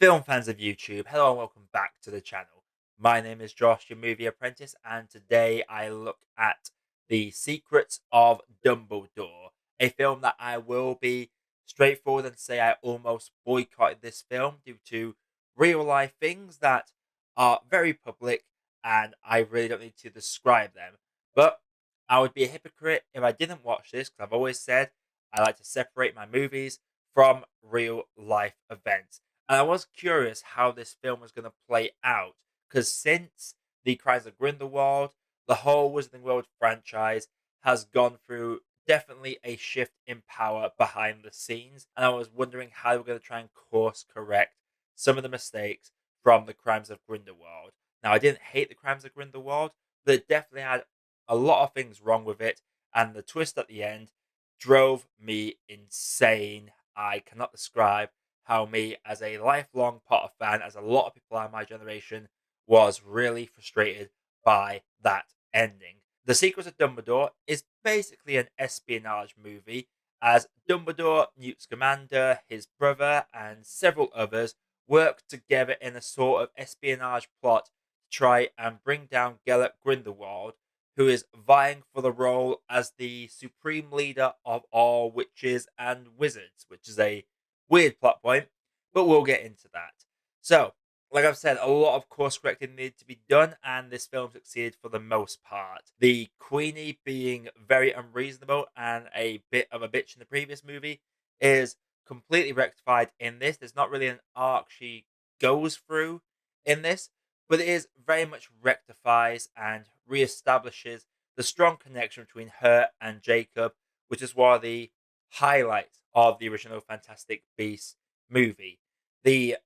Film fans of YouTube, hello and welcome back to the channel. My name is Josh, your movie apprentice, and today I look at The Secrets of Dumbledore, a film that I will be straightforward and say I almost boycotted this film due to real life things that are very public and I really don't need to describe them. But I would be a hypocrite if I didn't watch this because I've always said I like to separate my movies from real life events. And I was curious how this film was going to play out because since The Crimes of Grindelwald, the whole Wizarding World franchise has gone through definitely a shift in power behind the scenes. And I was wondering how they were going to try and course correct some of the mistakes from The Crimes of Grindelwald. Now, I didn't hate The Crimes of Grindelwald, but it definitely had a lot of things wrong with it. And the twist at the end drove me insane. I cannot describe how me, as a lifelong Potter fan, as a lot of people in my generation, was really frustrated by that ending. The Secrets of Dumbledore is basically an espionage movie, as Dumbledore, Newt Scamander, his brother, and several others work together in a sort of espionage plot to try and bring down Gellert Grindelwald, who is vying for the role as the supreme leader of all witches and wizards, which is a weird plot point, but we'll get into that. So, like I've said, a lot of course correcting needed to be done, and this film succeeded for the most part. The Queenie being very unreasonable and a bit of a bitch in the previous movie is completely rectified in this. There's not really an arc she goes through in this, but it is very much rectifies and reestablishes the strong connection between her and Jacob, which is one of the highlights of the original Fantastic Beasts movie. The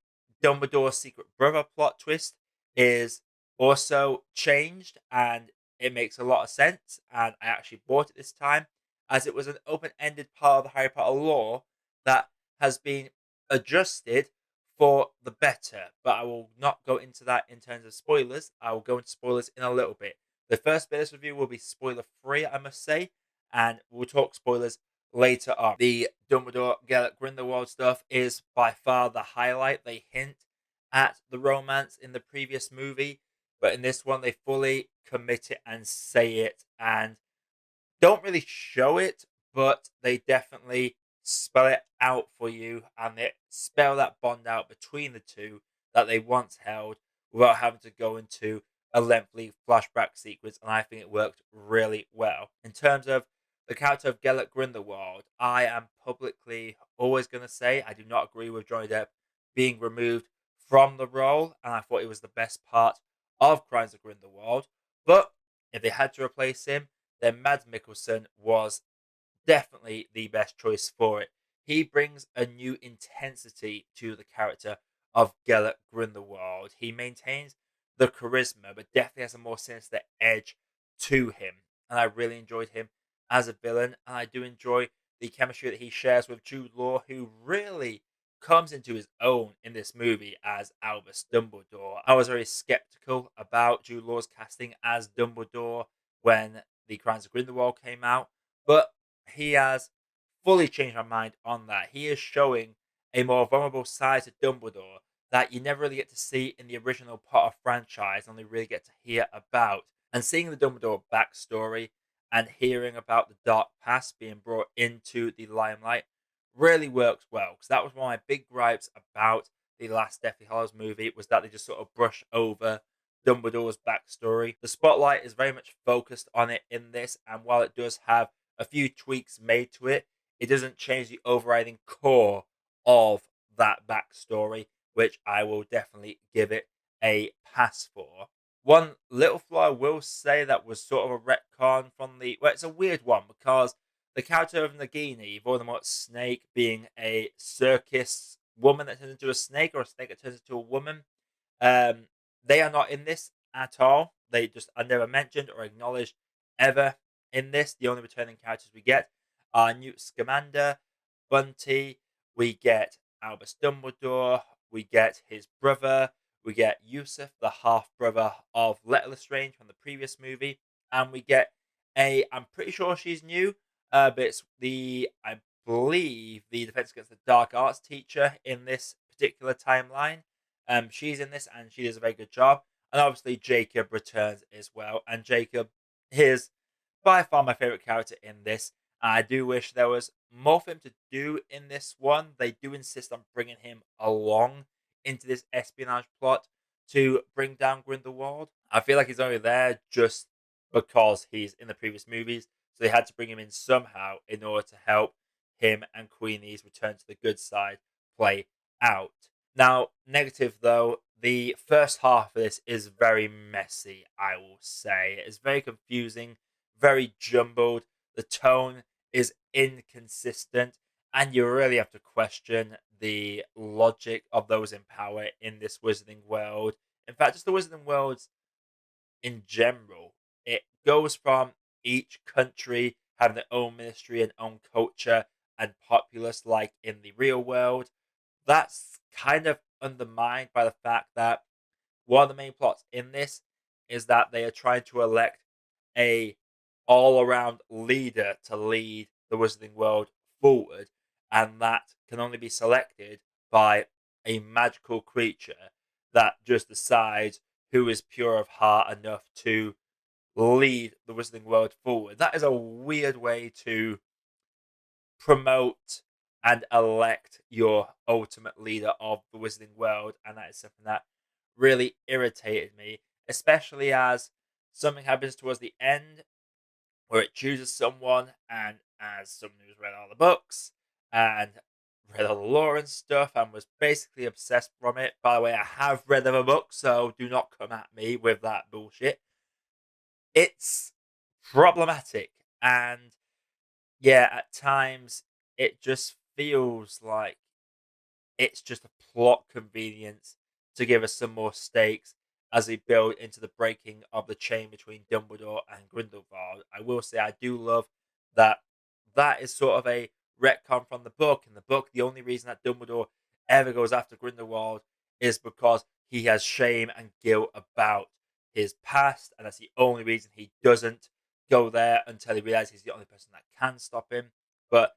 Dumbledore secret brother plot twist is also changed and it makes a lot of sense. And I actually bought it this time as it was an open ended part of the Harry Potter lore that has been adjusted for the better. But I will not go into that in terms of spoilers. I will go into spoilers in a little bit. The first bit of this review will be spoiler free, I must say, and we'll talk spoilers later on. The Dumbledore Gellert Grindelwald stuff is by far the highlight. They hint at the romance in the previous movie, but in this one they fully commit it and say it and don't really show it, but they definitely spell it out for you and they spell that bond out between the two that they once held without having to go into a lengthy flashback sequence, and I think it worked really well. In terms of the character of Gellert Grindelwald, I am publicly always going to say I do not agree with Johnny Depp being removed from the role, and I thought it was the best part of Crimes of Grindelwald. But if they had to replace him, then Mads Mikkelsen was definitely the best choice for it. He brings a new intensity to the character of Gellert Grindelwald. He maintains the charisma, but definitely has a more sinister edge to him. And I really enjoyed him as a villain, and I do enjoy the chemistry that he shares with Jude Law, who really comes into his own in this movie as Albus Dumbledore. I was very skeptical about Jude Law's casting as Dumbledore when The Crimes of Grindelwald came out, but he has fully changed my mind on that. He is showing a more vulnerable side to Dumbledore that you never really get to see in the original Potter franchise, only really get to hear about. And seeing the Dumbledore backstory and hearing about the dark past being brought into the limelight really works well. Because that was one of my big gripes about the last Deathly Hallows movie, was that they just sort of brush over Dumbledore's backstory. The spotlight is very much focused on it in this, and while it does have a few tweaks made to it, it doesn't change the overriding core of that backstory, which I will definitely give it a pass for. One little flaw I will say that was sort of a retcon from the. Well, it's a weird one because the character of Nagini, Voldemort's snake, being a circus woman that turns into a snake or a snake that turns into a woman, um, they are not in this at all. They just are never mentioned or acknowledged ever in this. The only returning characters we get are Newt Scamander, Bunty, we get Albus Dumbledore, we get his brother, we get Yusuf, the half brother of Letta Lestrange from the previous movie, and we get I'm pretty sure she's new, but it's I believe, the Defense Against the Dark Arts teacher in this particular timeline. She's in this and she does a very good job. And obviously Jacob returns as well. And Jacob is by far my favorite character in this. I do wish there was more for him to do in this one. They do insist on bringing him along into this espionage plot to bring down Grindelwald. I feel like he's only there just because he's in the previous movies, so they had to bring him in somehow in order to help him and Queenie's return to the good side play out. Now, negative though, the first half of this is very messy, I will say. It's very confusing, very jumbled. The tone is inconsistent, and you really have to question the logic of those in power in this wizarding world. In fact, just the wizarding worlds in general. It goes from each country having their own ministry and own culture and populace, like in the real world. That's kind of undermined by the fact that one of the main plots in this is that they are trying to elect a all-around leader to lead the wizarding world forward, and that can only be selected by a magical creature that just decides who is pure of heart enough to lead the wizarding world forward. That is a weird way to promote and elect your ultimate leader of the wizarding world, and that is something that really irritated me, especially as something happens towards the end where it chooses someone, and as someone who's read all the books and read all the lore and stuff and was basically obsessed from it. By the way, I have read the book, so do not come at me with that bullshit. It's problematic, and yeah, at times it just feels like it's just a plot convenience to give us some more stakes as we build into the breaking of the chain between Dumbledore and Grindelwald. I will say I do love that that is sort of a retcon from the book. In the book, the only reason that Dumbledore ever goes after Grindelwald is because he has shame and guilt about his past, and that's the only reason he doesn't go there until he realizes he's the only person that can stop him. But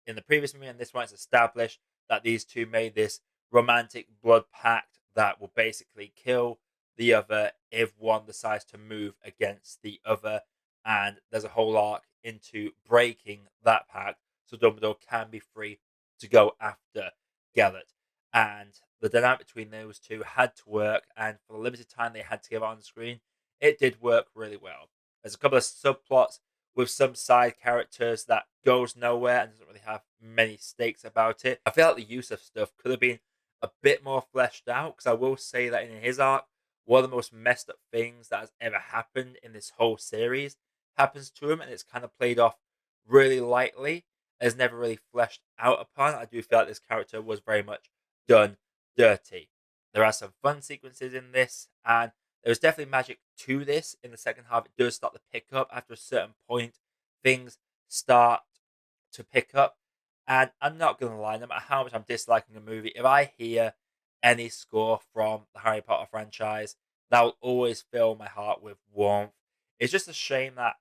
in the previous movie and this one, it's established that these two made this romantic blood pact that will basically kill the other if one decides to move against the other. And there's a whole arc into breaking that pact so Dumbledore can be free to go after Gellert. And the dynamic between those two had to work, and for the limited time they had together on screen, it did work really well. There's a couple of subplots with some side characters that goes nowhere and doesn't really have many stakes about it. I feel like the use of stuff could have been a bit more fleshed out, because I will say that in his arc, one of the most messed up things that has ever happened in this whole series happens to him, and it's kind of played off really lightly. It's never really fleshed out upon. I do feel like this character was very much done dirty. There are some fun sequences in this, and there's definitely magic to this. In the second half, it does start to pick up. After a certain point, things start to pick up. And I'm not going to lie, no matter how much I'm disliking a movie, if I hear any score from the Harry Potter franchise, that will always fill my heart with warmth. It's just a shame that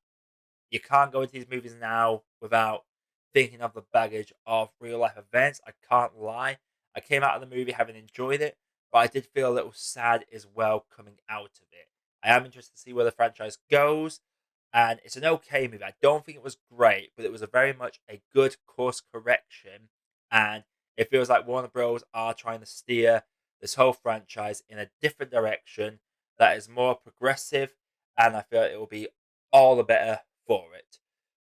you can't go into these movies now without thinking of the baggage of real life events. I can't lie. I came out of the movie having enjoyed it, but I did feel a little sad as well coming out of it. I am interested to see where the franchise goes, and it's an okay movie. I don't think it was great, but it was a very much a good course correction, and it feels like Warner Bros. Are trying to steer this whole franchise in a different direction that is more progressive, and I feel like it will be all the better for it.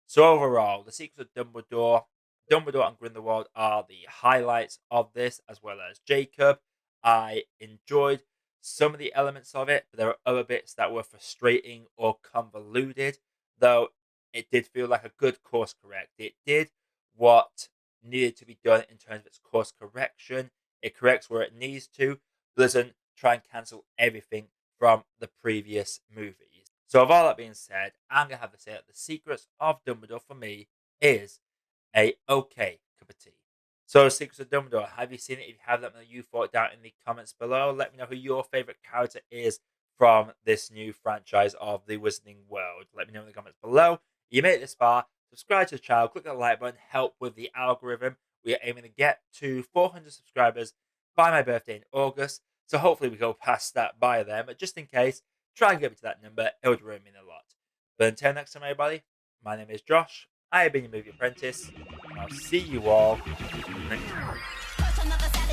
So overall, the Secrets of Dumbledore and Grindelwald are the highlights of this, as well as Jacob. I enjoyed some of the elements of it, but there are other bits that were frustrating or convoluted, though it did feel like a good course correct. It did what needed to be done in terms of its course correction. It corrects where it needs to, but doesn't try and cancel everything from the previous movies. So with all that being said, I'm going to have to say that The Secrets of Dumbledore for me is a okay cup of tea. So, Secrets of Dumbledore, have you seen it? If you have, let me know you thought down in the comments below. Let me know who your favourite character is from this new franchise of the Wizarding World. Let me know in the comments below. If you made it this far, subscribe to the channel, click that like button, help with the algorithm. We are aiming to get to 400 subscribers by my birthday in August. So hopefully we go past that by then. But just in case, try and get me to that number. It would really mean a lot. But until next time, everybody, my name is Josh. I have been your Movie Apprentice, and I'll see you all next time.